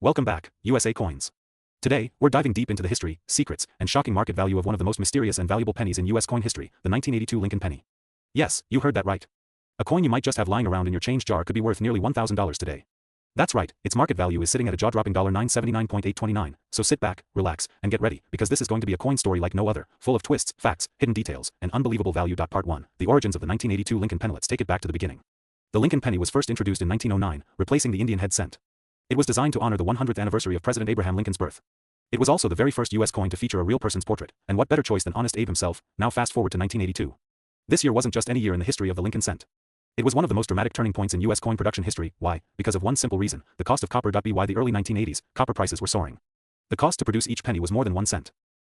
Welcome back, USA Coins. Today, we're diving deep into the history, secrets, and shocking market value of one of the most mysterious and valuable pennies in US coin history, the 1982 Lincoln penny. Yes, you heard that right. A coin you might just have lying around in your change jar could be worth nearly $1,000 today. That's right, its market value is sitting at a jaw-dropping $979.829, so sit back, relax, and get ready, because this is going to be a coin story like no other, full of twists, facts, hidden details, and unbelievable value. Part 1, the origins of the 1982 Lincoln penny. Let's take it back to the beginning. The Lincoln penny was first introduced in 1909, replacing the Indian head cent. It was designed to honor the 100th anniversary of President Abraham Lincoln's birth. It was also the very first US coin to feature a real person's portrait, and what better choice than Honest Abe himself. Now fast forward to 1982. This year wasn't just any year in the history of the Lincoln cent. It was one of the most dramatic turning points in US coin production history. Why? Because of one simple reason: the cost of copper. By the early 1980s, copper prices were soaring. The cost to produce each penny was more than 1 cent.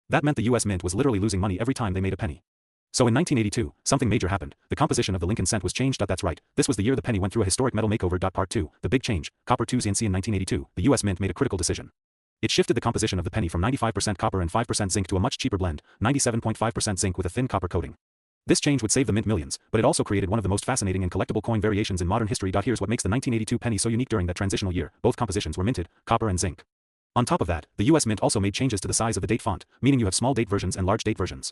That meant the US Mint was literally losing money every time they made a penny. So in 1982, something major happened. The composition of the Lincoln cent was changed. That's right, this was the year the penny went through a historic metal makeover. Part 2, the big change, copper to zinc. In 1982, the US Mint made a critical decision. It shifted the composition of the penny from 95% copper and 5% zinc to a much cheaper blend, 97.5% zinc with a thin copper coating. This change would save the mint millions, but it also created one of the most fascinating and collectible coin variations in modern history. Here's what makes the 1982 penny so unique. During that transitional year, both compositions were minted, copper and zinc. On top of that, the US Mint also made changes to the size of the date font, meaning you have small date versions and large date versions.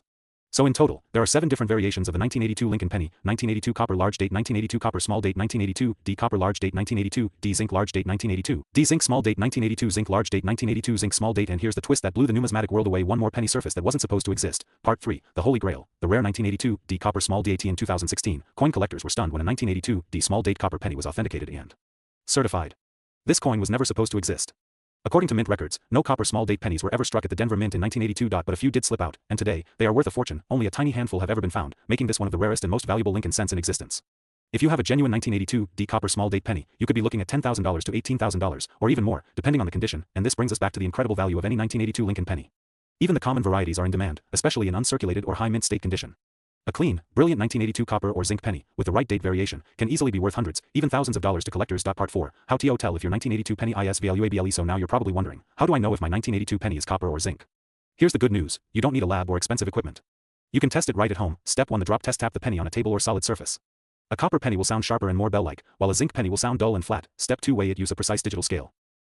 So in total, there are 7 different variations of the 1982 Lincoln penny: 1982 copper large date, 1982 copper small date, 1982 D copper large date, 1982 D zinc large date, 1982 D zinc small date, 1982 zinc large date, 1982 zinc small date. And here's the twist that blew the numismatic world away: one more penny surface that wasn't supposed to exist. Part 3, the Holy Grail, the rare 1982 D copper small date. In 2016, coin collectors were stunned when a 1982 D small date copper penny was authenticated and certified. This coin was never supposed to exist. According to mint records, no copper small date pennies were ever struck at the Denver Mint in 1982. But a few did slip out, and today, they are worth a fortune. Only a tiny handful have ever been found, making this one of the rarest and most valuable Lincoln cents in existence. If you have a genuine 1982 D copper small date penny, you could be looking at $10,000 to $18,000, or even more, depending on the condition. And this brings us back to the incredible value of any 1982 Lincoln penny. Even the common varieties are in demand, especially in uncirculated or high mint state condition. A clean, brilliant 1982 copper or zinc penny, with the right date variation, can easily be worth hundreds, even thousands of dollars to collectors. Part 4, how to tell if your 1982 penny is valuable. So now you're probably wondering, how do I know if my 1982 penny is copper or zinc? Here's the good news: you don't need a lab or expensive equipment. You can test it right at home. Step 1, the drop test. Tap the penny on a table or solid surface. A copper penny will sound sharper and more bell-like, while a zinc penny will sound dull and flat. Step 2, weigh it. Use a precise digital scale.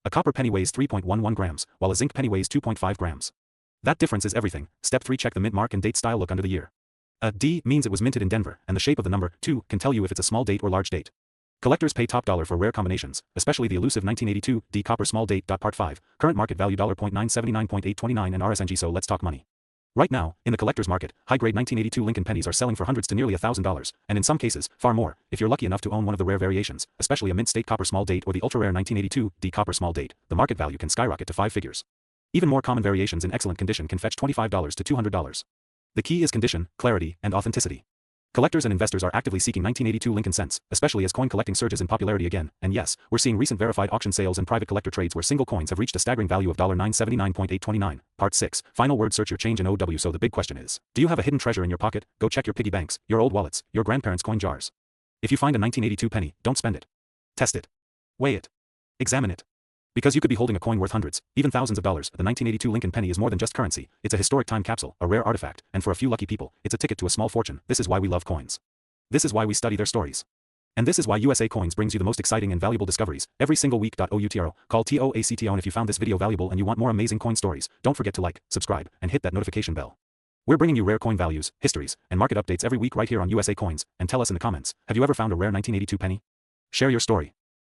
A copper penny weighs 3.11 grams, while a zinc penny weighs 2.5 grams. That difference is everything. Step 3, check the mint mark and date style. Look under the year. A D means it was minted in Denver, and the shape of the number 2 can tell you if it's a small date or large date. Collectors pay top dollar for rare combinations, especially the elusive 1982 D copper small date. Part 5, current market value $979.829 and RSNG. So let's talk money. Right now, in the collector's market, high-grade 1982 Lincoln pennies are selling for hundreds to nearly $1,000, and in some cases, far more, if you're lucky enough to own one of the rare variations, especially a mint state copper small date or the ultra-rare 1982 D copper small date. The market value can skyrocket to 5 figures. Even more common variations in excellent condition can fetch $25 to $200. The key is condition, clarity, and authenticity. Collectors and investors are actively seeking 1982 Lincoln cents, especially as coin collecting surges in popularity again. And yes, we're seeing recent verified auction sales and private collector trades where single coins have reached a staggering value of $979.829. Part 6, final word: search your change in OW. So the big question is, do you have a hidden treasure in your pocket? Go check your piggy banks, your old wallets, your grandparents' coin jars. If you find a 1982 penny, don't spend it. Test it. Weigh it. Examine it. Because you could be holding a coin worth hundreds, even thousands of dollars. The 1982 Lincoln penny is more than just currency. It's a historic time capsule, a rare artifact, and for a few lucky people, it's a ticket to a small fortune. This is why we love coins. This is why we study their stories. And this is why USA Coins brings you the most exciting and valuable discoveries every single week. OUTRO, call TOACTO. And if you found this video valuable and you want more amazing coin stories, don't forget to like, subscribe, and hit that notification bell. We're bringing you rare coin values, histories, and market updates every week right here on USA Coins. And tell us in the comments, have you ever found a rare 1982 penny? Share your story.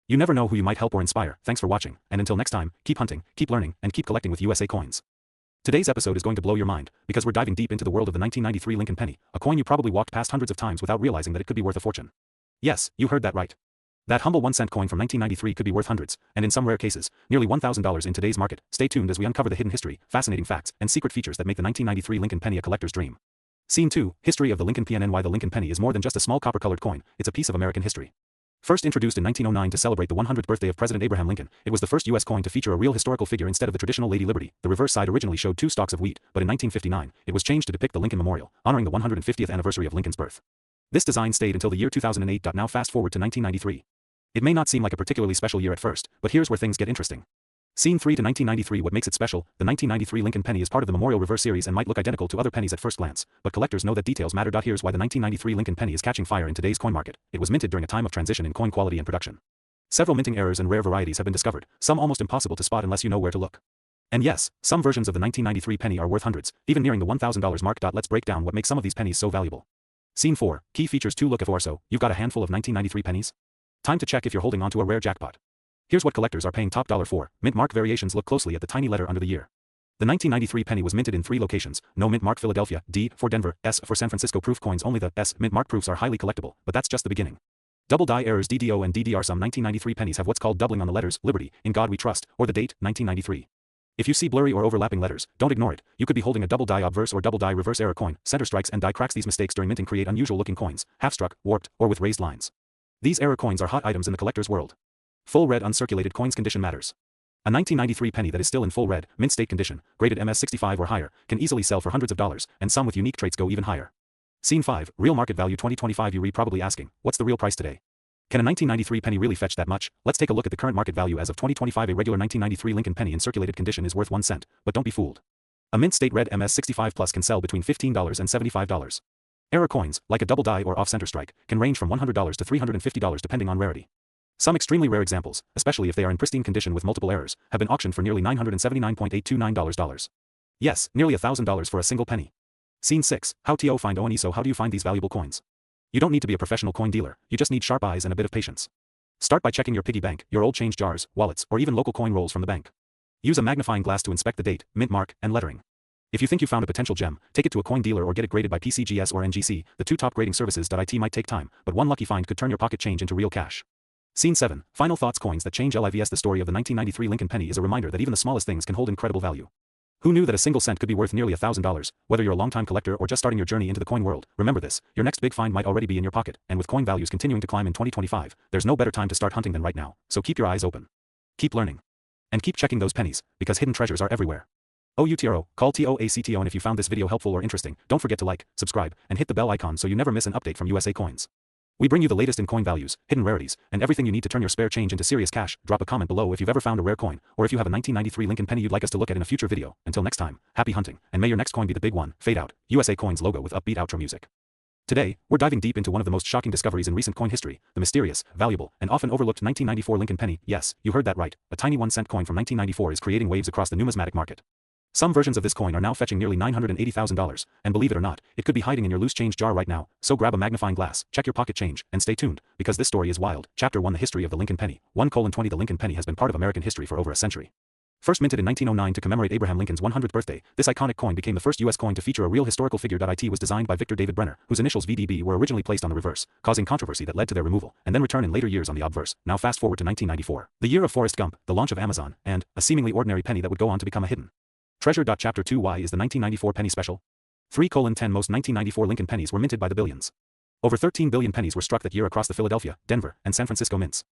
You never know who you might help or inspire. Thanks for watching, and until next time, keep hunting, keep learning, and keep collecting with USA Coins. Today's episode is going to blow your mind, because we're diving deep into the world of the 1993 Lincoln penny, a coin you probably walked past hundreds of times without realizing that it could be worth a fortune. Yes, you heard that right. That humble 1-cent coin from 1993 could be worth hundreds, and in some rare cases, nearly $1,000 in today's market. Stay tuned as we uncover the hidden history, fascinating facts, and secret features that make the 1993 Lincoln penny a collector's dream. Scene 2, History of the Lincoln PNN. Why the Lincoln penny is more than just a small copper-colored coin, it's a piece of American history. First introduced in 1909 to celebrate the 100th birthday of President Abraham Lincoln, it was the first U.S. coin to feature a real historical figure instead of the traditional Lady Liberty. The reverse side originally showed 2 stalks of wheat, but in 1959, it was changed to depict the Lincoln Memorial, honoring the 150th anniversary of Lincoln's birth. This design stayed until the year 2008. Now fast forward to 1993. It may not seem like a particularly special year at first, but here's where things get interesting. Scene 3 to 1993. What makes it special? The 1993 Lincoln penny is part of the Memorial Reverse series and might look identical to other pennies at first glance, but collectors know that details matter. Here's why the 1993 Lincoln penny is catching fire in today's coin market. It was minted during a time of transition in coin quality and production. Several minting errors and rare varieties have been discovered, some almost impossible to spot unless you know where to look. And yes, some versions of the 1993 penny are worth hundreds, even nearing the $1,000 mark. Let's break down what makes some of these pennies so valuable. Scene 4, Key Features 2. Look, if or so, you've got a handful of 1993 pennies? Time to check if you're holding onto a rare jackpot. Here's what collectors are paying top dollar for. Mint mark variations. Look closely at the tiny letter under the year. The 1993 penny was minted in 3 locations, no mint mark Philadelphia, D for Denver, S for San Francisco. Proof coins only. The S mint mark proofs are highly collectible, but that's just the beginning. Double die errors. DDO and DDR. Some 1993 pennies have what's called doubling on the letters, Liberty, In God We Trust, or the date, 1993. If you see blurry or overlapping letters, don't ignore it. You could be holding a double die obverse or double die reverse error coin. Center strikes and die cracks. These mistakes during minting create unusual looking coins, half-struck, warped, or with raised lines. These error coins are hot items in the collector's world. Full red uncirculated coins. Condition matters. A 1993 penny that is still in full red, mint state condition, graded MS65 or higher, can easily sell for hundreds of dollars, and some with unique traits go even higher. Scene 5, Real Market Value 2025. You're probably asking, what's the real price today? Can a 1993 penny really fetch that much? Let's take a look at the current market value as of 2025. A regular 1993 Lincoln penny in circulated condition is worth 1 cent, but don't be fooled. A mint state red MS65 plus can sell between $15 and $75. Error coins, like a double die or off-center strike, can range from $100 to $350 depending on rarity. Some extremely rare examples, especially if they are in pristine condition with multiple errors, have been auctioned for nearly $979.829. Yes, nearly $1,000 for a single penny. Scene 6, How to find ONE. So how do you find these valuable coins? You don't need to be a professional coin dealer, you just need sharp eyes and a bit of patience. Start by checking your piggy bank, your old change jars, wallets, or even local coin rolls from the bank. Use a magnifying glass to inspect the date, mint mark, and lettering. If you think you found a potential gem, take it to a coin dealer or get it graded by PCGS or NGC, the 2 top grading services. It might take time, but one lucky find could turn your pocket change into real cash. Scene 7, Final thoughts. Coins that change lives. The story of the 1993 Lincoln penny is a reminder that even the smallest things can hold incredible value. Who knew that a single cent could be worth nearly $1,000? Whether you're a longtime collector or just starting your journey into the coin world, remember this, your next big find might already be in your pocket, and with coin values continuing to climb in 2025, there's no better time to start hunting than right now, so keep your eyes open. Keep learning. And keep checking those pennies, because hidden treasures are everywhere. OUTRO, call TOACTO. And if you found this video helpful or interesting, don't forget to like, subscribe, and hit the bell icon so you never miss an update from USA Coins. We bring you the latest in coin values, hidden rarities, and everything you need to turn your spare change into serious cash. Drop a comment below if you've ever found a rare coin, or if you have a 1993 Lincoln penny you'd like us to look at in a future video. Until next time, happy hunting, and may your next coin be the big one. Fade out. USA Coins logo with upbeat outro music. Today, we're diving deep into one of the most shocking discoveries in recent coin history, the mysterious, valuable, and often overlooked 1994 Lincoln penny. Yes, you heard that right, a tiny 1-cent coin from 1994 is creating waves across the numismatic market. Some versions of this coin are now fetching nearly $980,000, and believe it or not, it could be hiding in your loose change jar right now, so grab a magnifying glass, check your pocket change, and stay tuned, because this story is wild. Chapter 1, The History of the Lincoln Penny. 1:20 The Lincoln penny has been part of American history for over a century. First minted in 1909 to commemorate Abraham Lincoln's 100th birthday, this iconic coin became the first U.S. coin to feature a real historical figure. It was designed by Victor David Brenner, whose initials VDB were originally placed on the reverse, causing controversy that led to their removal, and then return in later years on the obverse. Now fast forward to 1994, the year of Forrest Gump, the launch of Amazon, and a seemingly ordinary penny that would go on to become a hidden treasure. Chapter 2, Why is the 1994 penny special? 3:10 Most 1994 Lincoln pennies were minted by the billions. Over 13 billion pennies were struck that year across the Philadelphia, Denver, and San Francisco mints.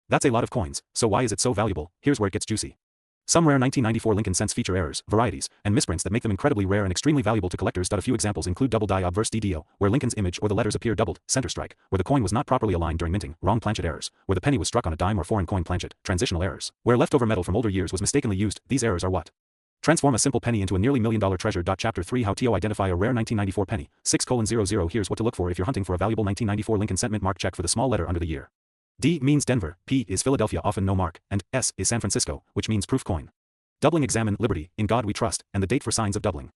That's a lot of coins, so why is it so valuable? Here's where it gets juicy. Some rare 1994 Lincoln cents feature errors, varieties, and misprints that make them incredibly rare and extremely valuable to collectors. A few examples include double die obverse DDO, where Lincoln's image or the letters appear doubled, center strike, where the coin was not properly aligned during minting, wrong planchet errors, where the penny was struck on a dime or foreign coin planchet, transitional errors, where leftover metal from older years was mistakenly used. These errors are what transform a simple penny into a nearly $1 million treasure. Chapter 3, How to identify a rare 1994 penny. 6:00 Here's what to look for if you're hunting for a valuable 1994 Lincoln cent. Mint mark. Check for the small letter under the year. D means Denver, P is Philadelphia, often no mark, and S is San Francisco, which means proof coin. Doubling. Examine Liberty, In God We Trust, and the date for signs of doubling.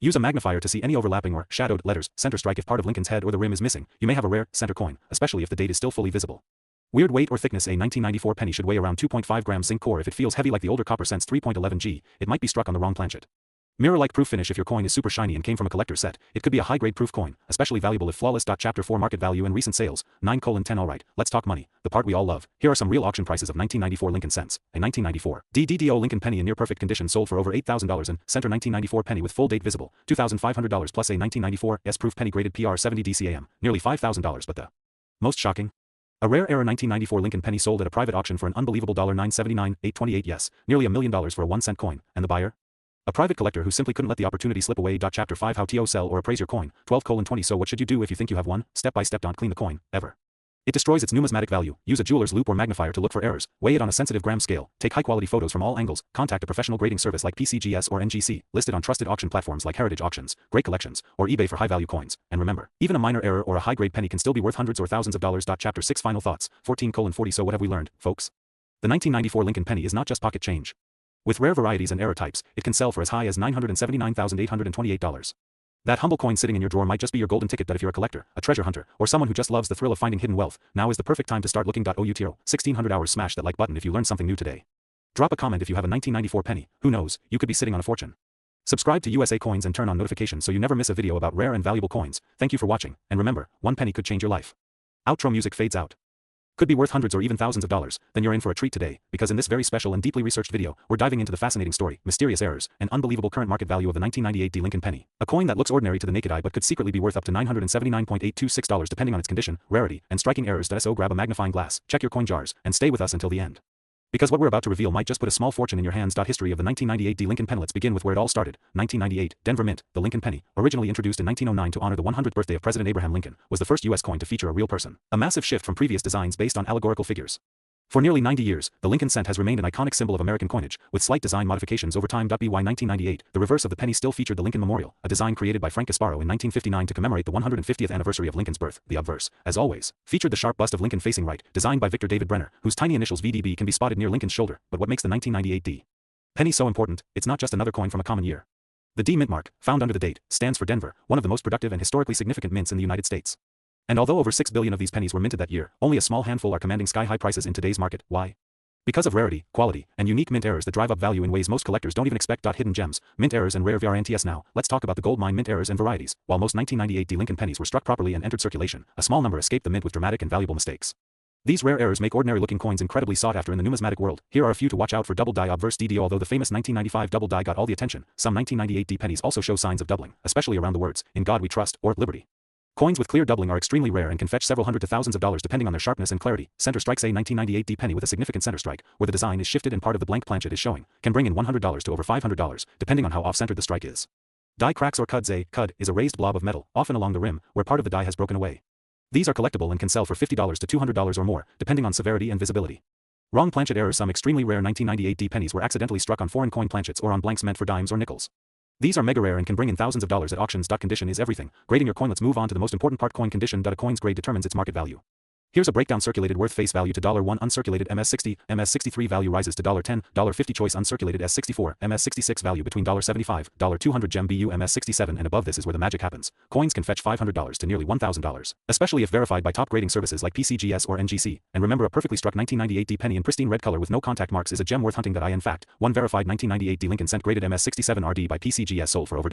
Use a magnifier to see any overlapping or shadowed letters. Center strike. If part of Lincoln's head or the rim is missing, you may have a rare center coin, especially if the date is still fully visible. Weird weight or thickness. A 1994 penny should weigh around 2.5 grams. Zinc core. If it feels heavy like the older copper cents 3.11 g, it might be struck on the wrong planchet. Mirror-like proof finish. If your coin is super shiny and came from a collector's set, it could be a high-grade proof coin, especially valuable if flawless. Chapter 4, Market value and recent sales. 9:10 Alright, let's talk money, the part we all love. Here are some real auction prices of 1994 Lincoln cents. A 1994 DDO Lincoln penny in near-perfect condition sold for over $8,000, and center 1994 penny with full date visible, $2,500 plus. A 1994 S-proof penny graded PR 70 DCAM, nearly $5,000. But the most shocking? A rare era 1994 Lincoln penny sold at a private auction for an unbelievable $979,828. Yes, nearly $1 million for a 1-cent coin, and the buyer? A private collector who simply couldn't let the opportunity slip away. Chapter 5, How to sell or appraise your coin. 12:20 So what should you do if you think you have one? Step by step. Don't clean the coin, ever. It destroys its numismatic value. Use a jeweler's loupe or magnifier to look for errors, weigh it on a sensitive gram scale, take high-quality photos from all angles, contact a professional grading service like PCGS or NGC, listed on trusted auction platforms like Heritage Auctions, Great Collections, or eBay for high-value coins. And remember, even a minor error or a high-grade penny can still be worth hundreds or thousands of dollars. Chapter 6 Final Thoughts, 14:40 So what have we learned, folks? The 1994 Lincoln penny is not just pocket change. With rare varieties and error types, it can sell for as high as $979,828. That humble coin sitting in your drawer might just be your golden ticket, but if you're a collector, a treasure hunter, or someone who just loves the thrill of finding hidden wealth, now is the perfect time to start looking. OUTRO 1600 hours. Smash that like button if you learned something new today. Drop a comment if you have a 1994 penny. Who knows, you could be sitting on a fortune. Subscribe to USA Coins and turn on notifications so you never miss a video about rare and valuable coins. Thank you for watching, and remember, one penny could change your life. Outro music fades out. Could be worth hundreds or even thousands of dollars, then you're in for a treat today, because in this very special and deeply researched video, we're diving into the fascinating story, mysterious errors, and unbelievable current market value of the 1998 Lincoln penny. A coin that looks ordinary to the naked eye but could secretly be worth up to $979,826 depending on its condition, rarity, and striking errors. So grab a magnifying glass, check your coin jars, and stay with us until the end. Because what we're about to reveal might just put a small fortune in your hands. History of the 1998 Lincoln penny. Let's begin with where it all started. 1998, Denver Mint, the Lincoln penny, originally introduced in 1909 to honor the 100th birthday of President Abraham Lincoln, was the first U.S. coin to feature a real person. A massive shift from previous designs based on allegorical figures. For nearly 90 years, the Lincoln cent has remained an iconic symbol of American coinage, with slight design modifications over time. By 1998, the reverse of the penny still featured the Lincoln Memorial, a design created by Frank Gasparo in 1959 to commemorate the 150th anniversary of Lincoln's birth. The obverse, as always, featured the sharp bust of Lincoln facing right, designed by Victor David Brenner, whose tiny initials VDB can be spotted near Lincoln's shoulder. But what makes the 1998 penny so important? It's not just another coin from a common year. The D mint mark, found under the date, stands for Denver, one of the most productive and historically significant mints in the United States. And although over 6 billion of these pennies were minted that year, only a small handful are commanding sky-high prices in today's market. Why? Because of rarity, quality, and unique mint errors that drive up value in ways most collectors don't even expect. Hidden gems, mint errors and rare varieties. Now, let's talk about the gold mine mint errors and varieties. While most 1998 Lincoln pennies were struck properly and entered circulation, a small number escaped the mint with dramatic and valuable mistakes. These rare errors make ordinary-looking coins incredibly sought after in the numismatic world. Here are a few to watch out for. Double die obverse DDO. Although the famous 1995 double die got all the attention, some 1998 pennies also show signs of doubling, especially around the words, "In God We Trust," or "Liberty." Coins with clear doubling are extremely rare and can fetch several hundred to thousands of dollars depending on their sharpness and clarity. Center strikes. A 1998 penny with a significant center strike, where the design is shifted and part of the blank planchet is showing, can bring in $100 to over $500, depending on how off-centered the strike is. Die cracks or cuds. A cud is a raised blob of metal, often along the rim, where part of the die has broken away. These are collectible and can sell for $50 to $200 or more, depending on severity and visibility. Wrong planchet errors. Some extremely rare 1998 pennies were accidentally struck on foreign coin planchets or on blanks meant for dimes or nickels. These are mega rare and can bring in thousands of dollars at auctions. Condition is everything. Grading your coin. Let's move on to the most important part, coin condition. A coin's grade determines its market value. Here's a breakdown. Circulated worth face value to $1, uncirculated MS60, MS63 value rises to $10, $50 choice uncirculated S64, MS66 value between $75, $200 gem BU MS67 and above. This is where the magic happens. Coins can fetch $500 to nearly $1,000, especially if verified by top grading services like PCGS or NGC. And remember, a perfectly struck 1998 penny in pristine red color with no contact marks is a gem worth hunting. In fact, one verified 1998 Lincoln cent graded MS67 RD by PCGS sold for over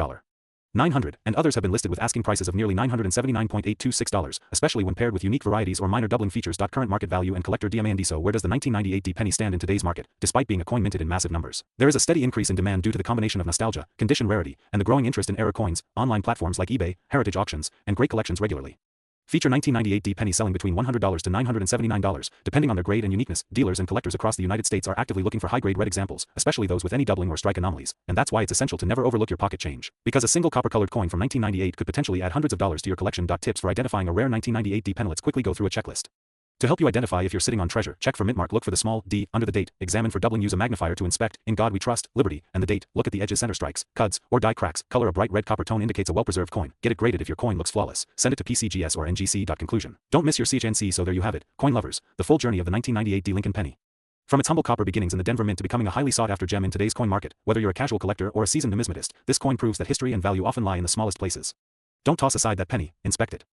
$900, and others have been listed with asking prices of nearly $979,826, especially when paired with unique varieties or minor doubling features. Current market value and collector demand. So where does the 1998 penny stand in today's market? Despite being a coin minted in massive numbers, there is a steady increase in demand due to the combination of nostalgia, condition rarity, and the growing interest in error coins. Online platforms like eBay, Heritage Auctions, and Great Collections regularly feature 1998 pennies selling between $100 to $979, depending on their grade and uniqueness. Dealers and collectors across the United States are actively looking for high-grade red examples, especially those with any doubling or strike anomalies, and that's why it's essential to never overlook your pocket change, because a single copper-colored coin from 1998 could potentially add hundreds of dollars to your collection. Tips for identifying a rare 1998 penny. Let's quickly go through a checklist. To help you identify if you're sitting on treasure, check for mint mark, look for the small d under the date, examine for doubling, use a magnifier to inspect "In God We Trust," Liberty, and the date, look at the edges, center strikes, cuds, or die cracks, color. A bright red copper tone indicates a well-preserved coin. Get it graded if your coin looks flawless. Send it to PCGS or NGC. Conclusion. Don't miss your CHNC. So there you have it, coin lovers, the full journey of the 1998 Lincoln penny. From its humble copper beginnings in the Denver Mint to becoming a highly sought-after gem in today's coin market, whether you're a casual collector or a seasoned numismatist, this coin proves that history and value often lie in the smallest places. Don't toss aside that penny, inspect it.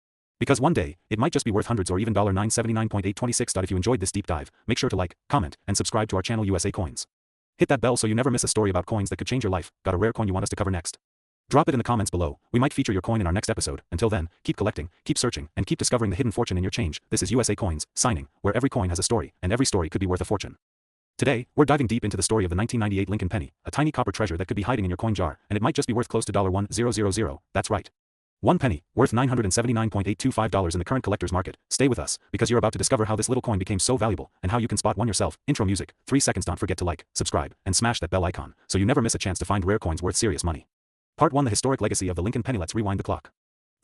Because one day, it might just be worth hundreds or even $979,826. If you enjoyed this deep dive, make sure to like, comment, and subscribe to our channel USA Coins. Hit that bell so you never miss a story about coins that could change your life. Got a rare coin you want us to cover next? Drop it in the comments below. We might feature your coin in our next episode. Until then, keep collecting, keep searching, and keep discovering the hidden fortune in your change. This is USA Coins, signing, where every coin has a story, and every story could be worth a fortune. Today, we're diving deep into the story of the 1998 Lincoln penny, a tiny copper treasure that could be hiding in your coin jar, and it might just be worth close to $1,000. That's right. One penny, worth $979,825 in the current collector's market. Stay with us, because you're about to discover how this little coin became so valuable, and how you can spot one yourself. Intro music, 3 seconds. Don't forget to like, subscribe, and smash that bell icon, so you never miss a chance to find rare coins worth serious money. Part 1: The historic legacy of the Lincoln penny. Let's rewind the clock.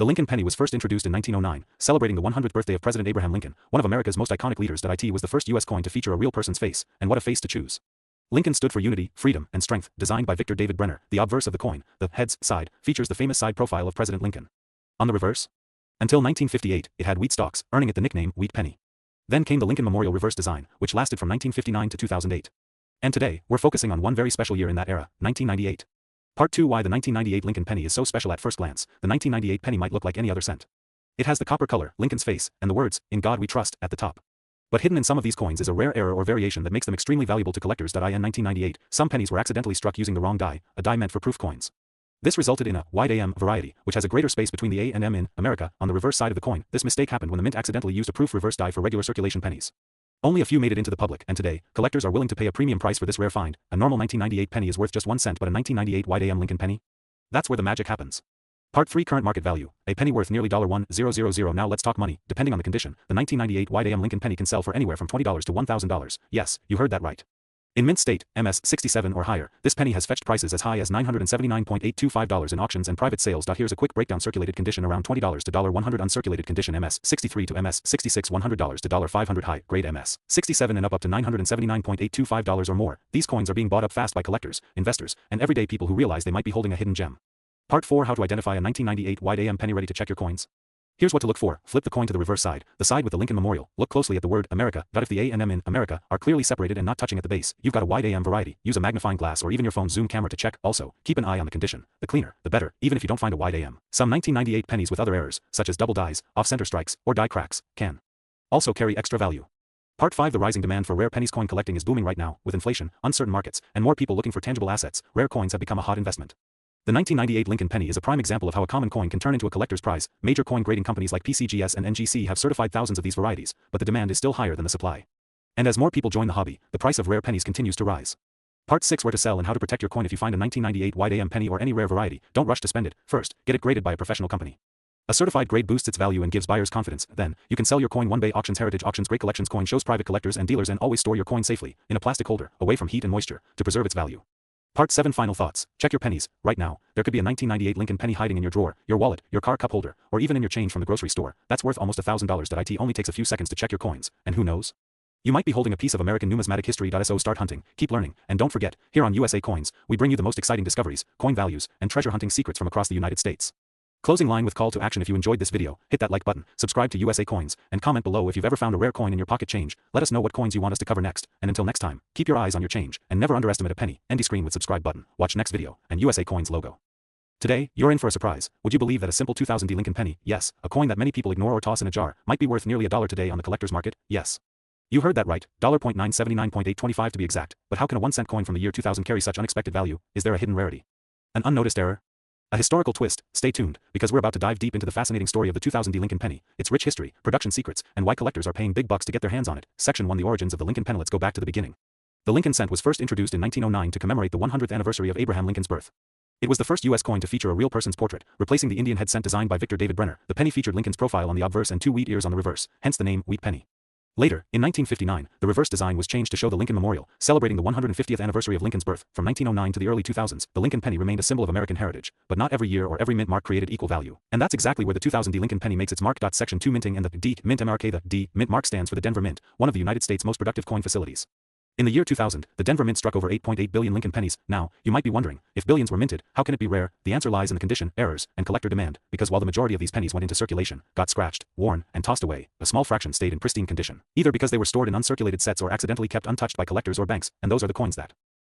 The Lincoln penny was first introduced in 1909, celebrating the 100th birthday of President Abraham Lincoln, one of America's most iconic leaders. It was the first U.S. coin to feature a real person's face, and what a face to choose. Lincoln stood for unity, freedom, and strength, designed by Victor David Brenner. The obverse of the coin, the heads side, features the famous side profile of President Lincoln. On the reverse? Until 1958, it had wheat stalks, earning it the nickname Wheat Penny. Then came the Lincoln Memorial reverse design, which lasted from 1959 to 2008. And today, we're focusing on one very special year in that era, 1998. Part 2: Why the 1998 Lincoln penny is so special. At first glance, the 1998 penny might look like any other cent. It has the copper color, Lincoln's face, and the words, "In God We Trust," at the top. But hidden in some of these coins is a rare error or variation that makes them extremely valuable to collectors. In 1998, some pennies were accidentally struck using the wrong die, a die meant for proof coins. This resulted in a wide AM variety, which has a greater space between the A and M in America on the reverse side of the coin. This mistake happened when the mint accidentally used a proof reverse die for regular circulation pennies. Only a few made it into the public, and today, collectors are willing to pay a premium price for this rare find. A normal 1998 penny is worth just 1 cent, but a 1998 wide AM Lincoln penny? That's where the magic happens. Part 3: Current market value. A penny worth nearly $1,000. Now let's talk money. Depending on the condition, the 1998 wide AM Lincoln penny can sell for anywhere from $20 to $1,000. Yes, you heard that right. In mint state, MS 67 or higher, this penny has fetched prices as high as $979.825 in auctions and private sales. Here's a quick breakdown. Circulated condition around $20 to $100. Uncirculated condition MS 63 to MS 66 $100 to $500. High grade MS 67 and up to $979.825 or more. These coins are being bought up fast by collectors, investors, and everyday people who realize they might be holding a hidden gem. Part 4: How to identify a 1998 wide AM penny. Ready to check your coins? Here's what to look for. Flip the coin to the reverse side, the side with the Lincoln Memorial. Look closely at the word America. If the A and M in America are clearly separated and not touching at the base, you've got a wide AM variety. Use a magnifying glass or even your phone's zoom camera to check. Also, keep an eye on the condition. The cleaner, the better, even if you don't find a wide AM. Some 1998 pennies with other errors, such as double dies, off-center strikes, or die cracks, can also carry extra value. Part 5: The rising demand for rare pennies. Coin collecting is booming right now. With inflation, uncertain markets, and more people looking for tangible assets, rare coins have become a hot investment. The 1998 Lincoln penny is a prime example of how a common coin can turn into a collector's prize. Major coin grading companies like PCGS and NGC have certified thousands of these varieties, but the demand is still higher than the supply. And as more people join the hobby, the price of rare pennies continues to rise. Part 6: Where to sell and how to protect your coin. If you find a 1998 wide AM penny or any rare variety, don't rush to spend it. First, get it graded by a professional company. A certified grade boosts its value and gives buyers confidence. Then, you can sell your coin. One Bay Auctions. Heritage Auctions. Great collections. Coin shows private collectors and dealers. And always store your coin safely, in a plastic holder, away from heat and moisture, to preserve its value. Part 7: Final thoughts. Check your pennies. Right now, there could be a 1998 Lincoln penny hiding in your drawer, your wallet, your car cup holder, or even in your change from the grocery store. That's worth almost $1,000. It only takes a few seconds to check your coins, and who knows? You might be holding a piece of American numismatic history. So start hunting, keep learning, and don't forget, here on USA Coins, we bring you the most exciting discoveries, coin values, and treasure hunting secrets from across the United States. Closing line with call to action. If you enjoyed this video, hit that like button, subscribe to USA Coins, and comment below if you've ever found a rare coin in your pocket change. Let us know what coins you want us to cover next, and until next time, keep your eyes on your change, and never underestimate a penny. End screen with subscribe button, watch next video, and USA Coins logo. Today, you're in for a surprise. Would you believe that a simple 2000 Lincoln penny, yes, a coin that many people ignore or toss in a jar, might be worth nearly $1 today on the collector's market? Yes. You heard that right, $979.825 to be exact. But how can a 1 cent coin from the year 2000 carry such unexpected value? Is there a hidden rarity? An unnoticed error? A historical twist? Stay tuned, because we're about to dive deep into the fascinating story of the 2000 Lincoln penny, its rich history, production secrets, and why collectors are paying big bucks to get their hands on it. Section 1: The origins of the Lincoln penny. Let's go back to the beginning. The Lincoln cent was first introduced in 1909 to commemorate the 100th anniversary of Abraham Lincoln's birth. It was the first U.S. coin to feature a real person's portrait, replacing the Indian head cent designed by Victor David Brenner. The penny featured Lincoln's profile on the obverse and 2 wheat ears on the reverse, hence the name Wheat Penny. Later, in 1959, the reverse design was changed to show the Lincoln Memorial, celebrating the 150th anniversary of Lincoln's birth. From 1909 to the early 2000s, the Lincoln penny remained a symbol of American heritage, but not every year or every mint mark created equal value. And that's exactly where the 2000 Lincoln penny makes its mark. Section 2: Minting and the D Mint MRK. The D Mint mark stands for the Denver Mint, one of the United States' most productive coin facilities. In the year 2000, the Denver Mint struck over 8.8 billion Lincoln pennies. Now, you might be wondering, if billions were minted, how can it be rare? The answer lies in the condition, errors, and collector demand, because while the majority of these pennies went into circulation, got scratched, worn, and tossed away, a small fraction stayed in pristine condition, either because they were stored in uncirculated sets or accidentally kept untouched by collectors or banks, and those are the coins that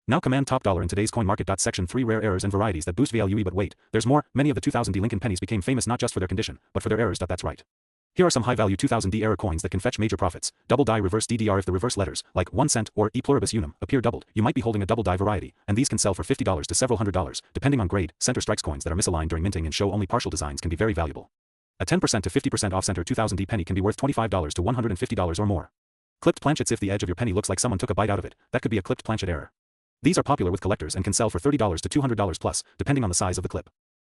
now command top dollar in today's coin market. Section 3: Rare errors and varieties that boost value. But wait, there's more. Many of the 2000 Lincoln pennies became famous not just for their condition, but for their errors. That's right. Here are some high-value 2000 error coins that can fetch major profits. Double die reverse DDR. If the reverse letters, like 1 cent or E pluribus unum, appear doubled, you might be holding a double die variety, and these can sell for $50 to several $100s, depending on grade. Center strikes. Coins that are misaligned during minting and show only partial designs can be very valuable. A 10% to 50% off-center 2000 penny can be worth $25 to $150 or more. Clipped planchets. If the edge of your penny looks like someone took a bite out of it, that could be a clipped planchet error. These are popular with collectors and can sell for $30 to $200 plus, depending on the size of the clip.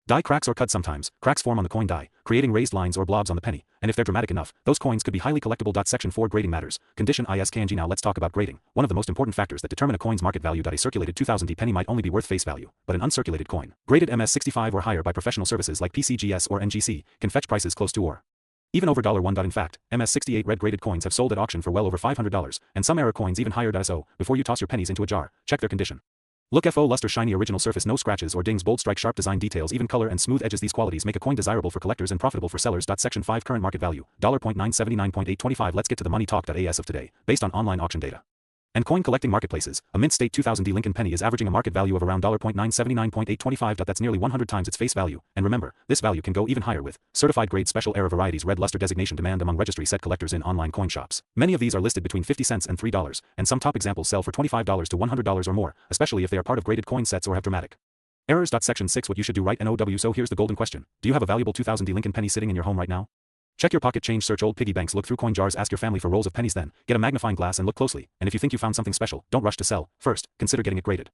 Die cracks or cuts sometimes. Cracks form on the coin die, creating raised lines or blobs on the penny, and if they're dramatic enough, those coins could be highly collectible. Section 4 Grading matters. Condition is kanji. Now let's talk about grading. One of the most important factors that determine a coin's market value. A circulated 2000D penny might only be worth face value, but an uncirculated coin, graded MS65 or higher by professional services like PCGS or NGC, can fetch prices close to or even over $1. In fact, MS68 red graded coins have sold at auction for well over $500, and some error coins even higher. So, before you toss your pennies into a jar, check their condition. Look FO luster, shiny original surface, no scratches or dings, bold strike, sharp design details, even color and smooth edges. These qualities make a coin desirable for collectors and profitable for sellers. Section 5 Current market value, $979.825. Let's get to the money talk. As of today, based on online auction data and coin collecting marketplaces, a mint state 2000D Lincoln penny is averaging a market value of around $979.825. That's nearly 100 times its face value, and remember, this value can go even higher with certified grade special error varieties red luster designation demand among registry set collectors in online coin shops. Many of these are listed between 50 cents and $3, and some top examples sell for $25 to $100 or more, especially if they are part of graded coin sets or have dramatic errors. Section 6 What you should do right now. So here's the golden question. Do you have a valuable 2000D Lincoln penny sitting in your home right now? Check your pocket change, search old piggy banks, look through coin jars, ask your family for rolls of pennies, then get a magnifying glass and look closely, and if you think you found something special, don't rush to sell. First, consider getting it graded.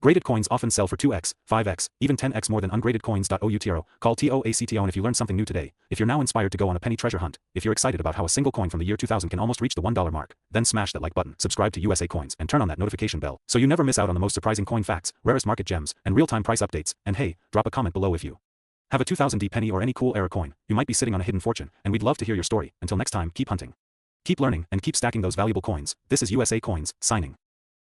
Graded coins often sell for 2x, 5x, even 10x more than ungraded coins. Outro, call TOACTO. And if you learned something new today, if you're now inspired to go on a penny treasure hunt, if you're excited about how a single coin from the year 2000 can almost reach the $1 mark, then smash that like button, subscribe to USA Coins, and turn on that notification bell so you never miss out on the most surprising coin facts, rarest market gems, and real-time price updates. And hey, drop a comment below if you have a 2000D penny or any cool error coin. You might be sitting on a hidden fortune, and we'd love to hear your story. Until next time, keep hunting, keep learning, and keep stacking those valuable coins. This is USA Coins, signing.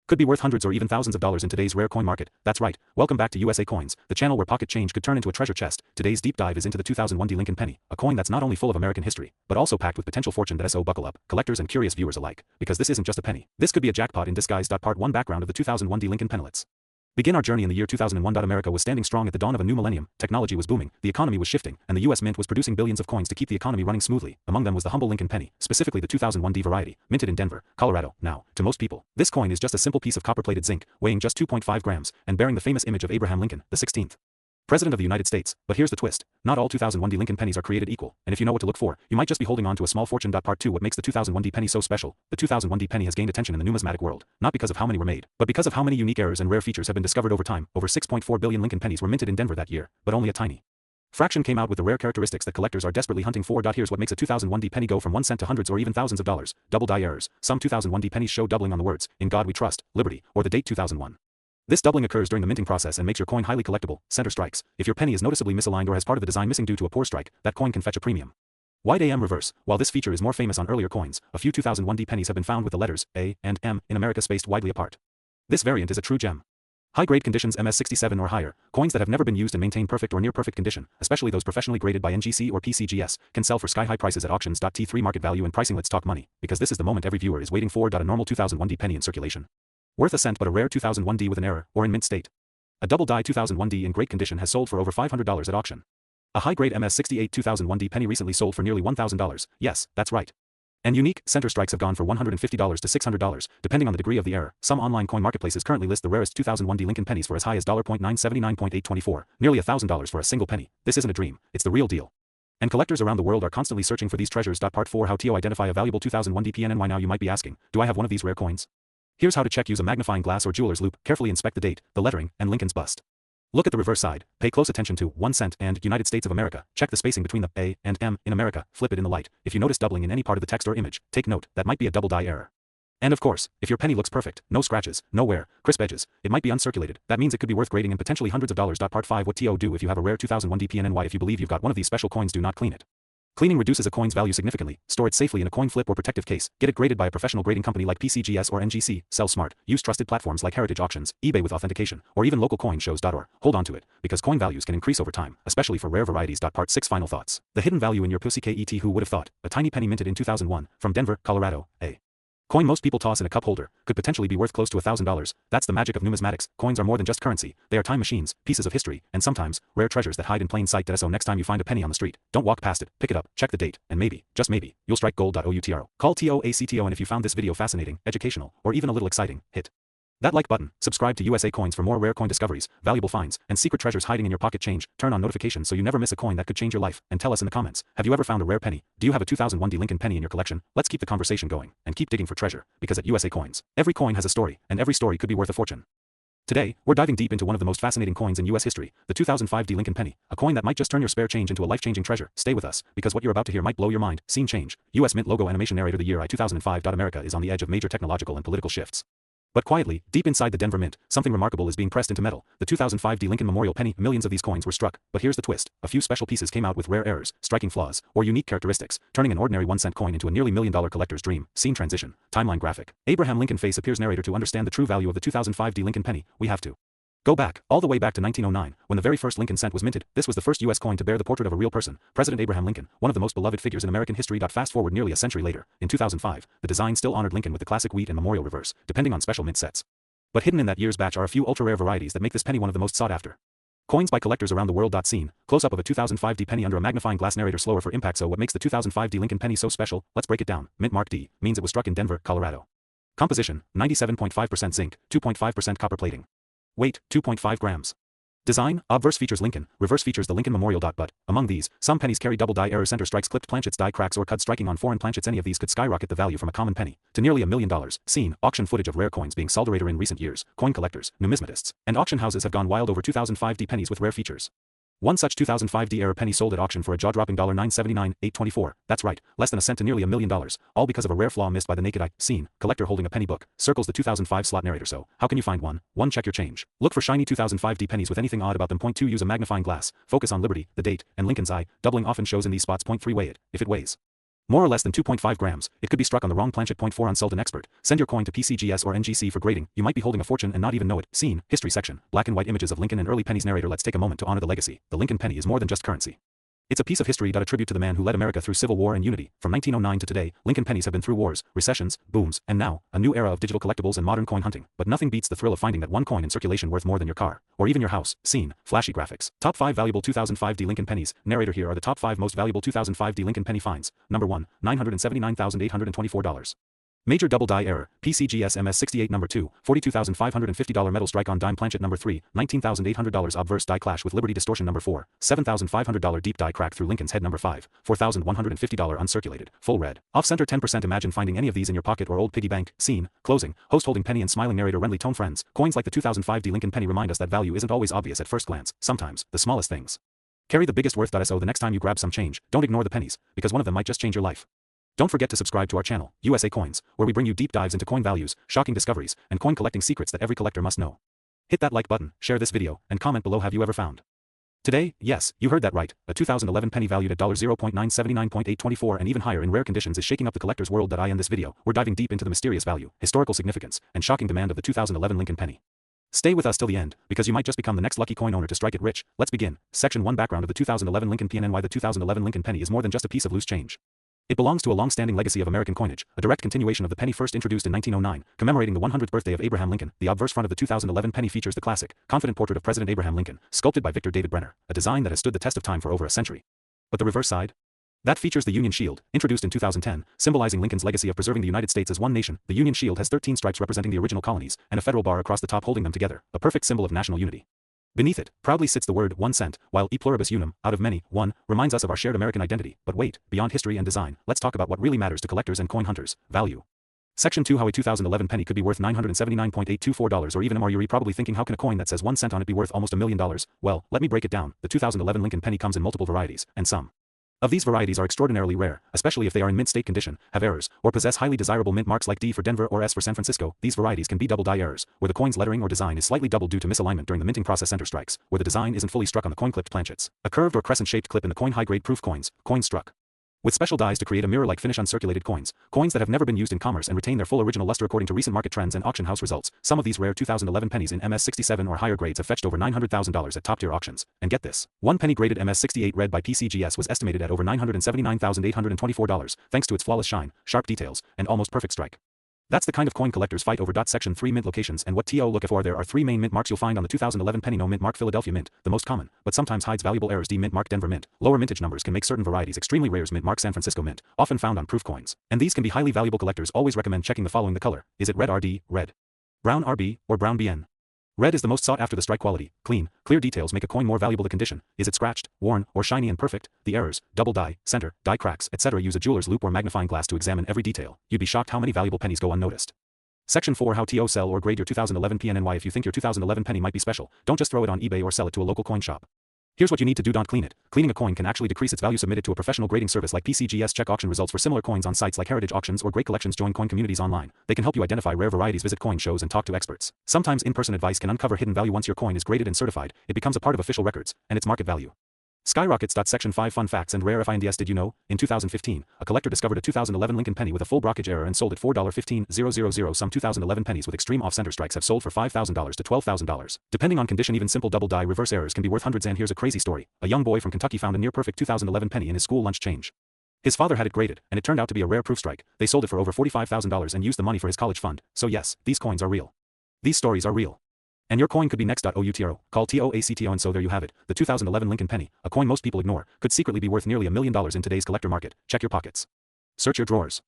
Could be worth hundreds or even thousands of dollars in today's rare coin market. That's right. Welcome back to USA Coins, the channel where pocket change could turn into a treasure chest. Today's deep dive is into the 2001D Lincoln penny, a coin that's not only full of American history, but also packed with potential fortune. So buckle up, collectors and curious viewers alike, because this isn't just a penny. This could be a jackpot in disguise. Part 1 Background of the 2001D Lincoln penny. Let's begin our journey in the year 2001. America was standing strong at the dawn of a new millennium. Technology was booming, the economy was shifting, and the U.S. Mint was producing billions of coins to keep the economy running smoothly. Among them was the humble Lincoln penny, specifically the 2001D variety, minted in Denver, Colorado. Now, to most people, this coin is just a simple piece of copper-plated zinc, weighing just 2.5 grams, and bearing the famous image of Abraham Lincoln, the 16th President of the United States. But here's the twist. Not all 2001D Lincoln pennies are created equal, and if you know what to look for, you might just be holding on to a small fortune. Part 2 What makes the 2001D penny so special? The 2001D penny has gained attention in the numismatic world, not because of how many were made, but because of how many unique errors and rare features have been discovered over time. Over 6.4 billion Lincoln pennies were minted in Denver that year, but only a tiny fraction came out with the rare characteristics that collectors are desperately hunting for. Here's what makes a 2001D penny go from 1 cent to hundreds or even thousands of dollars. Double die errors. Some 2001D pennies show doubling on the words, "In God We Trust," "Liberty," or the date 2001. This doubling occurs during the minting process and makes your coin highly collectible. Center strikes. If your penny is noticeably misaligned or has part of the design missing due to a poor strike, that coin can fetch a premium. Wide AM reverse. While this feature is more famous on earlier coins, a few 2001D pennies have been found with the letters A and M in America spaced widely apart. This variant is a true gem. High-grade conditions MS67 or higher, coins that have never been used and maintain perfect or near-perfect condition, especially those professionally graded by NGC or PCGS, can sell for sky-high prices at auctions. T3 Market value and pricing. Let's talk money, because this is the moment every viewer is waiting for. A normal 2001D penny in circulation, worth a cent, but a rare 2001D with an error, or in mint state. A double-die 2001D in great condition has sold for over $500 at auction. A high-grade MS68 2001D penny recently sold for nearly $1,000. Yes, that's right. And unique center strikes have gone for $150 to $600, depending on the degree of the error. Some online coin marketplaces currently list the rarest 2001D Lincoln pennies for as high as $979.824, nearly $1,000 for a single penny. This isn't a dream, it's the real deal. And collectors around the world are constantly searching for these treasures. Part 4 How to identify a valuable 2001D PNNY. Now you might be asking, do I have one of these rare coins? Here's how to check. Use a magnifying glass or jeweler's loupe, carefully inspect the date, the lettering, and Lincoln's bust. Look at the reverse side, pay close attention to 1 cent and United States of America, check the spacing between the A and M in America, flip it in the light. If you notice doubling in any part of the text or image, take note, that might be a double die error. And of course, if your penny looks perfect, no scratches, no wear, crisp edges, it might be uncirculated. That means it could be worth grading and potentially hundreds of dollars. Part 5 What to do if you have a rare 2001D PNNY. If you believe you've got one of these special coins, do not clean it. Cleaning reduces a coin's value significantly. Store it safely in a coin flip or protective case. Get it graded by a professional grading company like PCGS or NGC. Sell smart. Use trusted platforms like Heritage Auctions, eBay with authentication, or even local coin shows. Or hold on to it, because coin values can increase over time, especially for rare varieties. Part 6 Final thoughts. The hidden value in your pussycat. Who would have thought? A tiny penny minted in 2001, from Denver, Colorado, a coin most people toss in a cup holder, could potentially be worth close to $1,000. That's the magic of numismatics. Coins are more than just currency. They are time machines, pieces of history, and sometimes, rare treasures that hide in plain sight. So next time you find a penny on the street, don't walk past it, pick it up, check the date, and maybe, just maybe, you'll strike gold. Outro. Call TOACTO. And if you found this video fascinating, educational, or even a little exciting, hit that like button, subscribe to USA Coins for more rare coin discoveries, valuable finds, and secret treasures hiding in your pocket change. Turn on notifications so you never miss a coin that could change your life, and tell us in the comments, have you ever found a rare penny? Do you have a 2001D Lincoln penny in your collection? Let's keep the conversation going, and keep digging for treasure, because at USA Coins, every coin has a story, and every story could be worth a fortune. Today, we're diving deep into one of the most fascinating coins in US history, the 2005 D Lincoln penny, a coin that might just turn your spare change into a life-changing treasure. Stay with us, because what you're about to hear might blow your mind. Scene change. US Mint logo animation narrator the year I 2005. America is on the edge of major technological and political shifts. But quietly, deep inside the Denver Mint, something remarkable is being pressed into metal. The 2005 D Lincoln Memorial penny, millions of these coins were struck, but here's the twist. A few special pieces came out with rare errors, striking flaws, or unique characteristics, turning an ordinary 1-cent coin into a nearly $1 million collector's dream. Scene transition. Timeline graphic. Abraham Lincoln face appears. Narrator. To understand the true value of the 2005 D Lincoln penny, we have to go back, all the way back to 1909, when the very first Lincoln cent was minted. This was the first U.S. coin to bear the portrait of a real person, President Abraham Lincoln, one of the most beloved figures in American history. Fast forward nearly a century later, in 2005, the design still honored Lincoln with the classic wheat and memorial reverse, depending on special mint sets. But hidden in that year's batch are a few ultra-rare varieties that make this penny one of the most sought after. Coins by collectors around the world. Scene. Close-up of a 2005 D penny under a magnifying glass. Narrator. Slower for impact. So what makes the 2005 D Lincoln penny so special? Let's break it down. Mint mark D means it was struck in Denver, Colorado. Composition: 97.5% zinc, 2.5% copper plating. Weight: 2.5 grams. Design: obverse features Lincoln, reverse features the Lincoln Memorial. But among these, some pennies carry double die error, center strikes, clipped planchets, die cracks, or cut. Striking on foreign planchets. Any of these could skyrocket the value from a common penny to nearly $1 million. Scene. Auction footage of rare coins being sold. In recent years, coin collectors, numismatists, and auction houses have gone wild over 2005 D pennies with rare features. One such 2005 D era penny sold at auction for a jaw-dropping $979, $824. That's right, less than a cent to nearly $1 million, all because of a rare flaw missed by the naked eye. Scene. Collector holding a penny book circles the 2005 slot. Narrator. So, how can you find one? 1. Check your change. Look for shiny 2005 D pennies with anything odd about them. 2. Use a magnifying glass. Focus on Liberty, the date, and Lincoln's eye. Doubling often shows in these spots. 3. Weigh it. If it weighs more or less than 2.5 grams, it could be struck on the wrong planchet. 4. Consult an expert. Send your coin to PCGS or NGC for grading. You might be holding a fortune and not even know it. Scene. History section. Black and white images of Lincoln and early pennies. Narrator. Let's take a moment to honor the legacy. The Lincoln penny is more than just currency. It's a piece of history. A tribute to the man who led America through civil war and unity. From 1909 to today, Lincoln pennies have been through wars, recessions, booms, and now, a new era of digital collectibles and modern coin hunting. But nothing beats the thrill of finding that one coin in circulation worth more than your car, or even your house. Scene. Flashy graphics. Top 5 valuable 2005 D Lincoln pennies. Narrator. Here are the top 5 most valuable 2005 D Lincoln penny finds. Number 1, $979,824. Major double die error, PCGS MS68. Number 2, $42,550 metal strike on dime planchet. Number 3, $19,800 obverse die clash with Liberty distortion. Number 4, $7,500 deep die crack through Lincoln's head. Number 5, $4,150 uncirculated, full red, off-center 10%. Imagine finding any of these in your pocket or old piggy bank. Scene. Closing. Host holding penny and smiling. Narrator. Friendly tone. Friends, coins like the 2005 D Lincoln penny remind us that value isn't always obvious at first glance. Sometimes, the smallest things carry the biggest worth. So the next time you grab some change, don't ignore the pennies, because one of them might just change your life. Don't forget to subscribe to our channel, USA Coins, where we bring you deep dives into coin values, shocking discoveries, and coin collecting secrets that every collector must know. Hit that like button, share this video, and comment below. Have you ever found? Today, yes, you heard that right, a 2011 penny valued at $0.979.824 and even higher in rare conditions is shaking up the collector's world. In this video, we're diving deep into the mysterious value, historical significance, and shocking demand of the 2011 Lincoln penny. Stay with us till the end, because you might just become the next lucky coin owner to strike it rich. Let's begin. Section 1. Background of the 2011 Lincoln penny. Why the 2011 Lincoln penny is more than just a piece of loose change. It belongs to a long-standing legacy of American coinage, a direct continuation of the penny first introduced in 1909, commemorating the 100th birthday of Abraham Lincoln. The obverse front of the 2011 penny features the classic, confident portrait of President Abraham Lincoln, sculpted by Victor David Brenner, a design that has stood the test of time for over a century. But the reverse side? That features the Union Shield, introduced in 2010, symbolizing Lincoln's legacy of preserving the United States as one nation. The Union Shield has 13 stripes representing the original colonies, and a federal bar across the top holding them together, a perfect symbol of national unity. Beneath it, proudly sits the word 1 cent, while e pluribus unum, out of many, one, reminds us of our shared American identity. But wait, beyond history and design, let's talk about what really matters to collectors and coin hunters: value. Section 2. How a 2011 penny could be worth $979.824 or even more. You're probably thinking, how can a coin that says 1 cent on it be worth almost $1 million? Well, let me break it down. The 2011 Lincoln penny comes in multiple varieties, and some of these varieties are extraordinarily rare, especially if they are in mint state condition, have errors, or possess highly desirable mint marks like D for Denver or S for San Francisco. These varieties can be double die errors, where the coin's lettering or design is slightly doubled due to misalignment during the minting process. Center strikes, where the design isn't fully struck on the coin clipped planchets. A curved or crescent-shaped clip in the coin. High-grade proof coins, coins struck with special dies to create a mirror-like finish. Uncirculated coins, coins that have never been used in commerce and retain their full original luster. According to recent market trends and auction house results, some of these rare 2011 pennies in MS67 or higher grades have fetched over $900,000 at top-tier auctions. And get this, one penny graded MS68 red by PCGS was estimated at over $979,824, thanks to its flawless shine, sharp details, and almost perfect strike. That's the kind of coin collectors fight over. Section 3. Mint locations and what to look for. There are 3 main mint marks you'll find on the 2011 penny. No mint mark. Philadelphia Mint, the most common, but sometimes hides valuable errors. D mint mark. Denver Mint. Lower mintage numbers can make certain varieties extremely rare. Mint mark. San Francisco Mint, often found on proof coins, and these can be highly valuable. Collectors always recommend checking the following. The color: is it red RD, red, brown RB, or brown BN? Red is the most sought after. The strike quality, clean, clear details make a coin more valuable. The condition: is it scratched, worn, or shiny and perfect? The errors: double die, center, die cracks, etc. Use a jeweler's loupe or magnifying glass to examine every detail. You'd be shocked how many valuable pennies go unnoticed. Section 4 How to sell or grade your 2011 PNNY. If you think your 2011 penny might be special, don't just throw it on eBay or sell it to a local coin shop. Here's what you need to do. Don't clean it. Cleaning a coin can actually decrease its value. Submit it to a professional grading service like PCGS. Check auction results for similar coins on sites like Heritage Auctions or Great Collections. Join coin communities online. They can help you identify rare varieties. Visit coin shows and talk to experts. Sometimes in-person advice can uncover hidden value. Once your coin is graded and certified, it becomes a part of official records, and its market value skyrockets. Section 5 Fun facts and rare finds. Did you know, in 2015, a collector discovered a 2011 Lincoln penny with a full brokerage error and sold it $4.15000. Some 2011 pennies with extreme off-center strikes have sold for $5,000 to $12,000. Depending on condition, even simple double die reverse errors can be worth hundreds. And here's a crazy story. A young boy from Kentucky found a near-perfect 2011 penny in his school lunch change. His father had it graded, and it turned out to be a rare proof strike. They sold it for over $45,000 and used the money for his college fund. So yes, these coins are real. These stories are real. And your coin could be next. OUTRO, call TOACTO. And so there you have it. The 2011 Lincoln penny, a coin most people ignore, could secretly be worth nearly $1 million in today's collector market. Check your pockets. Search your drawers.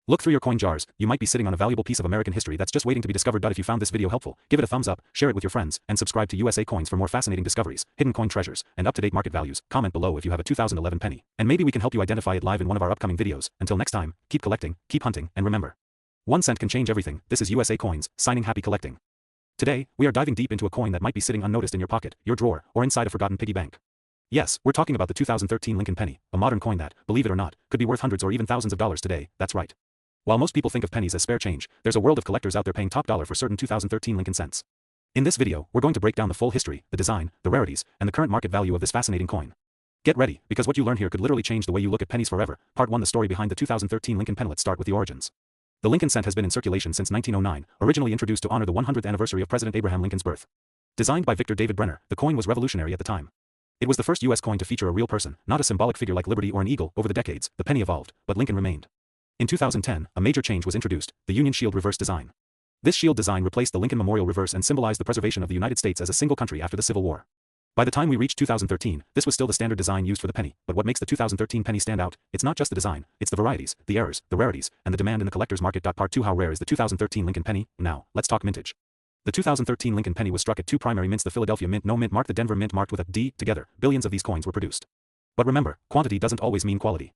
Look through your coin jars. You might be sitting on a valuable piece of American history that's just waiting to be discovered. If you found this video helpful, give it a thumbs up, share it with your friends, and subscribe to USA Coins for more fascinating discoveries, hidden coin treasures, and up-to-date market values. Comment below if you have a 2011 penny, and maybe we can help you identify it live in one of our upcoming videos. Until next time, keep collecting, keep hunting, and remember, 1 cent can change everything. This is USA Coins, signing. Happy collecting. Today, we are diving deep into a coin that might be sitting unnoticed in your pocket, your drawer, or inside a forgotten piggy bank. Yes, we're talking about the 2013 Lincoln penny, a modern coin that, believe it or not, could be worth hundreds or even thousands of dollars today. That's right. While most people think of pennies as spare change, there's a world of collectors out there paying top dollar for certain 2013 Lincoln cents. In this video, we're going to break down the full history, the design, the rarities, and the current market value of this fascinating coin. Get ready, because what you learn here could literally change the way you look at pennies forever. Part 1. The story behind the 2013 Lincoln penny. Let's start with the origins. The Lincoln cent has been in circulation since 1909, originally introduced to honor the 100th anniversary of President Abraham Lincoln's birth. Designed by Victor David Brenner, the coin was revolutionary at the time. It was the first U.S. coin to feature a real person, not a symbolic figure like Liberty or an eagle. Over the decades, the penny evolved, but Lincoln remained. In 2010, a major change was introduced, the Union Shield reverse design. This shield design replaced the Lincoln Memorial reverse and symbolized the preservation of the United States as a single country after the Civil War. By the time we reached 2013, this was still the standard design used for the penny, but what makes the 2013 penny stand out, it's not just the design, it's the varieties, the errors, the rarities, and the demand in the collector's market. Part 2. How rare is the 2013 Lincoln penny? Now, let's talk mintage. The 2013 Lincoln penny was struck at 2 primary mints, the Philadelphia Mint, no mint marked, the Denver Mint marked with a D. Together, billions of these coins were produced. But remember, quantity doesn't always mean quality.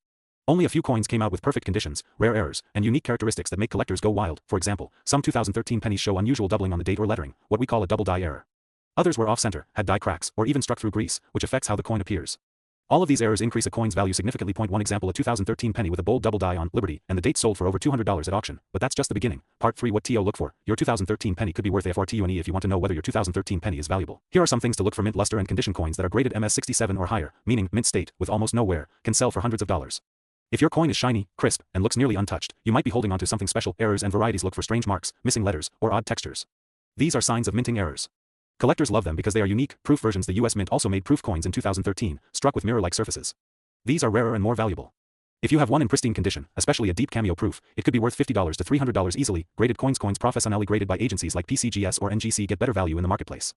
Only a few coins came out with perfect conditions, rare errors, and unique characteristics that make collectors go wild. For example, some 2013 pennies show unusual doubling on the date or lettering, what we call a double die error. Others were off-center, had die cracks, or even struck through grease, which affects how the coin appears. All of these errors increase a coin's value significantly. Point 1 example, a 2013 penny with a bold double die on Liberty, and the date sold for over $200 at auction. But that's just the beginning. Part 3. What to look for. Your 2013 penny could be worth FRTUNE. If you want to know whether your 2013 penny is valuable, here are some things to look for. Mint luster and condition. Coins that are graded MS67 or higher, meaning mint state, with almost no wear, can sell for hundreds of dollars. If your coin is shiny, crisp, and looks nearly untouched, you might be holding on to something special. Errors and varieties. Look for strange marks, missing letters, or odd textures. These are signs of minting errors. Collectors love them because they are unique, proof versions. The US Mint also made proof coins in 2013, struck with mirror-like surfaces. These are rarer and more valuable. If you have one in pristine condition, especially a deep cameo proof, it could be worth $50 to $300 easily. Graded coins. Coins professionally graded by agencies like PCGS or NGC get better value in the marketplace.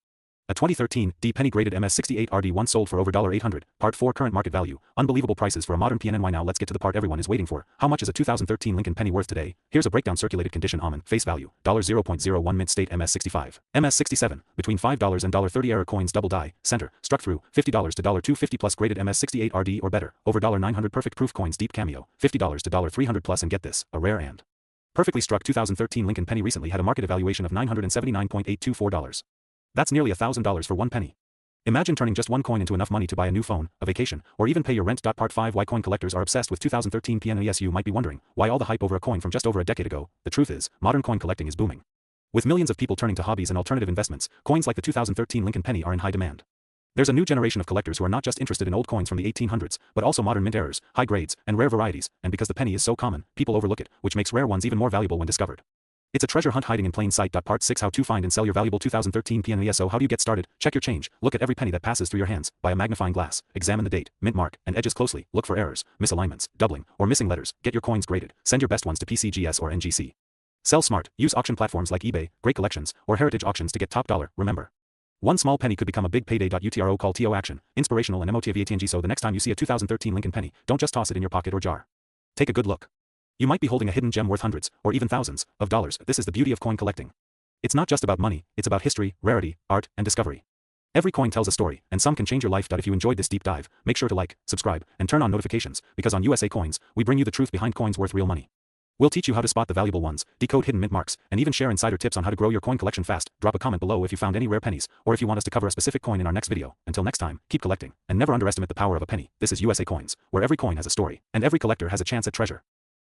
A 2013 D penny graded MS68 RD1 sold for over $800. Part 4. Current market value. Unbelievable prices for a modern PNNY. Now let's get to the part everyone is waiting for. How much is a 2013 Lincoln penny worth today? Here's a breakdown. Circulated condition. Almond. Face value. $0.01 mint state. MS65. MS67. Between $5 and $30. Error coins. Double die. Center. Struck through. $50 to $250 plus. Graded MS68 RD or better. Over $900. Perfect proof coins. Deep cameo. $50 to $300 plus. And get this, a rare and perfectly struck 2013 Lincoln penny recently had a market evaluation of $979.824. That's nearly $1,000 for one penny. Imagine turning just one coin into enough money to buy a new phone, a vacation, or even pay your rent. Part 5. Why coin collectors are obsessed with 2013 PNNY. Yes, you might be wondering, why all the hype over a coin from just over a decade ago? The truth is, modern coin collecting is booming. With millions of people turning to hobbies and alternative investments, coins like the 2013 Lincoln penny are in high demand. There's a new generation of collectors who are not just interested in old coins from the 1800s, but also modern mint errors, high grades, and rare varieties, and because the penny is so common, people overlook it, which makes rare ones even more valuable when discovered. It's a treasure hunt hiding in plain sight. Part 6. How to find and sell your valuable 2013 PNNY. So how do you get started? Check your change. Look at every penny that passes through your hands. Buy a magnifying glass. Examine the date, mint mark, and edges closely. Look for errors, misalignments, doubling, or missing letters. Get your coins graded. Send your best ones to PCGS or NGC. Sell smart. Use auction platforms like eBay, Great Collections, or Heritage Auctions to get top dollar. Remember, one small penny could become a big payday. UTRO call TO action. Inspirational and motivating. So the next time you see a 2013 Lincoln penny, don't just toss it in your pocket or jar. Take a good look. You might be holding a hidden gem worth hundreds, or even thousands, of dollars. This is the beauty of coin collecting. It's not just about money, it's about history, rarity, art, and discovery. Every coin tells a story, and some can change your life. If you enjoyed this deep dive, make sure to like, subscribe, and turn on notifications, because on USA Coins, we bring you the truth behind coins worth real money. We'll teach you how to spot the valuable ones, decode hidden mint marks, and even share insider tips on how to grow your coin collection fast. Drop a comment below if you found any rare pennies, or if you want us to cover a specific coin in our next video. Until next time, keep collecting, and never underestimate the power of a penny. This is USA Coins, where every coin has a story, and every collector has a chance at treasure.